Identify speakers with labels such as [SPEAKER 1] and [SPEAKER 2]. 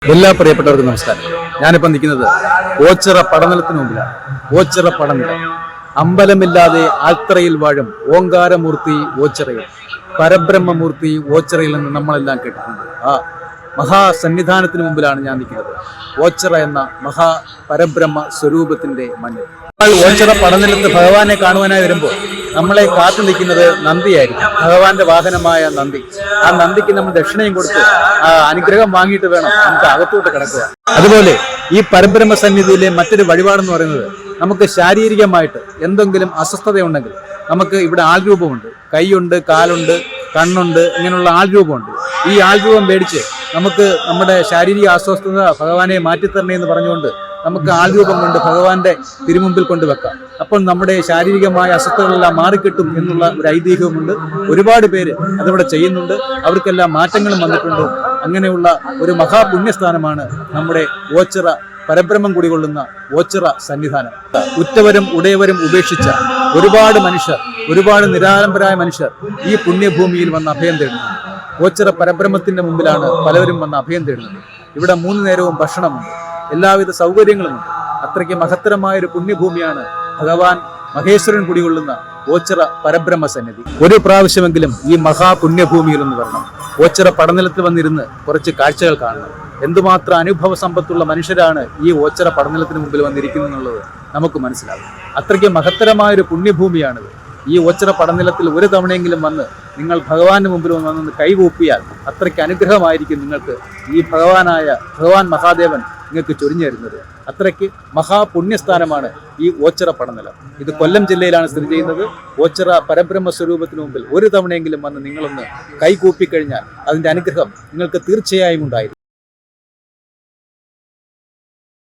[SPEAKER 1] എല്ലാ പ്രിയപ്പെട്ടവർക്കും നമസ്കാരം. ഞാനിപ്പോൾ നിൽക്കുന്നത് ഓച്ചിറ പടനിലത്തിന് മുമ്പിലാണ്. ഓച്ചിറ പടനിലം അമ്പലമില്ലാതെ ആൽത്തറയിൽ വാഴും ഓങ്കാരമൂർത്തി ഓച്ചിറയിൽ, പരബ്രഹ്മമൂർത്തി ഓച്ചിറയിൽ നിന്ന് നമ്മളെല്ലാം കേട്ടിട്ടുണ്ട്. ആ മഹാസന്നിധാനത്തിന് മുമ്പിലാണ് ഞാൻ നിൽക്കുന്നത്. ഓച്ചിറ എന്ന മഹാ പരബ്രഹ്മ സ്വരൂപത്തിന്റെ മണ്ണിൽ ഓച്ചിറ പടനിലത്ത് ഭഗവാനെ കാണുവാനായി വരുമ്പോൾ നമ്മളെ കാത്തു നിൽക്കുന്നത് നന്ദിയായിരിക്കും, ഭഗവാന്റെ വാഹനമായ നന്ദി. ആ നന്ദിക്ക് നമ്മൾ ദക്ഷിണയും കൊടുത്ത് അനുഗ്രഹം വാങ്ങിയിട്ട് വേണം നമുക്ക് അകത്തോട്ട് കിടക്കുക. അതുപോലെ ഈ പരബ്രഹ്മ സന്നിധിയിലെ മറ്റൊരു വഴിപാടെന്ന് പറയുന്നത്, നമുക്ക് ശാരീരികമായിട്ട് എന്തെങ്കിലും അസ്വസ്ഥതയുണ്ടെങ്കിൽ നമുക്ക് ഇവിടെ ആൾരൂപമുണ്ട്. കൈയുണ്ട്, കാലുണ്ട്, കണ്ണുണ്ട്, ഇങ്ങനെയുള്ള ആൾരൂപമുണ്ട്. ഈ ആൾരൂപം മേടിച്ച് നമുക്ക് നമ്മുടെ ശാരീരിക അസ്വസ്ഥത ഭഗവാനെ മാറ്റിത്തരണേ എന്ന് പറഞ്ഞുകൊണ്ട് നമുക്ക് ആൾരൂപം കൊണ്ട് ഭഗവാന്റെ തിരുമുമ്പിൽ കൊണ്ടുവെക്കാം. അപ്പോൾ നമ്മുടെ ശാരീരികമായ അസ്വസ്ഥതകളെല്ലാം മാറിക്കിട്ടും എന്നുള്ള ഒരു ഐതിഹ്യമുണ്ട്. ഒരുപാട് പേര് അതിവിടെ ചെയ്യുന്നുണ്ട്. അവർക്കെല്ലാം മാറ്റങ്ങളും വന്നിട്ടുണ്ട്. അങ്ങനെയുള്ള ഒരു മഹാപുണ്യസ്ഥാനമാണ് നമ്മുടെ ഓച്ചിറ പരബ്രഹ്മം കുടികൊള്ളുന്ന ഓച്ചിറ സന്നിധാനം. ഉറ്റവരും ഉടയവരും ഉപേക്ഷിച്ച ഒരുപാട് മനുഷ്യർ, ഒരുപാട് നിരാലംബരായ മനുഷ്യർ ഈ പുണ്യഭൂമിയിൽ വന്ന് അഭയം തേടുന്നു. ഓച്ചിറ പരബ്രഹ്മത്തിന്റെ മുമ്പിലാണ് പലവരും വന്ന് അഭയം തേടുന്നത്. ഇവിടെ 3 നേരവും ഭക്ഷണമുണ്ട്, എല്ലാവിധ സൗകര്യങ്ങളുമുണ്ട്. അത്രയ്ക്ക് മഹത്തരമായ ഒരു പുണ്യഭൂമിയാണ് ഭഗവാൻ മഹേശ്വരൻ കുടികൊള്ളുന്ന ഓച്ചിറ പരബ്രഹ്മ സന്നിധി. ഒരു പ്രാവശ്യമെങ്കിലും ഈ മഹാപുണ്യഭൂമിയിൽ ഒന്ന് വരണം. ഓച്ചിറ പടനിലത്ത് വന്നിരുന്ന് കുറച്ച് കാഴ്ചകൾ കാണണം. എന്തുമാത്രം അനുഭവ സമ്പത്തുള്ള മനുഷ്യരാണ് ഈ ഓച്ചിറ പടനിലത്തിന് മുമ്പിൽ വന്നിരിക്കുന്നു എന്നുള്ളത് നമുക്ക് മനസ്സിലാകും. അത്രയ്ക്ക് മഹത്തരമായൊരു പുണ്യഭൂമിയാണിത്. ഈ ഓച്ചിറ പടനിലത്തിൽ ഒരു തവണയെങ്കിലും വന്ന് നിങ്ങൾ ഭഗവാന്റെ മുമ്പിൽ വന്ന് കൈകൂപ്പിയാൽ അത്രയ്ക്ക് അനുഗ്രഹമായിരിക്കും നിങ്ങൾക്ക് ഈ ഭഗവാൻ മഹാദേവൻ നിങ്ങൾക്ക് ചൊരിഞ്ഞു തരുന്നത്. അത്രയ്ക്ക് മഹാപുണ്യസ്ഥാനമാണ് ഈ ഓച്ചിറ പടനിലം. ഇത് കൊല്ലം ജില്ലയിലാണ് സ്ഥിതി ചെയ്യുന്നത്. ഓച്ചിറ പരബ്രഹ്മ സ്വരൂപത്തിന് മുമ്പിൽ ഒരു തവണയെങ്കിലും വന്ന് നിങ്ങളൊന്ന് കൈകൂപ്പിക്കഴിഞ്ഞാൽ അതിൻ്റെ അനുഗ്രഹം നിങ്ങൾക്ക് തീർച്ചയായും ഉണ്ടായിരിക്കും.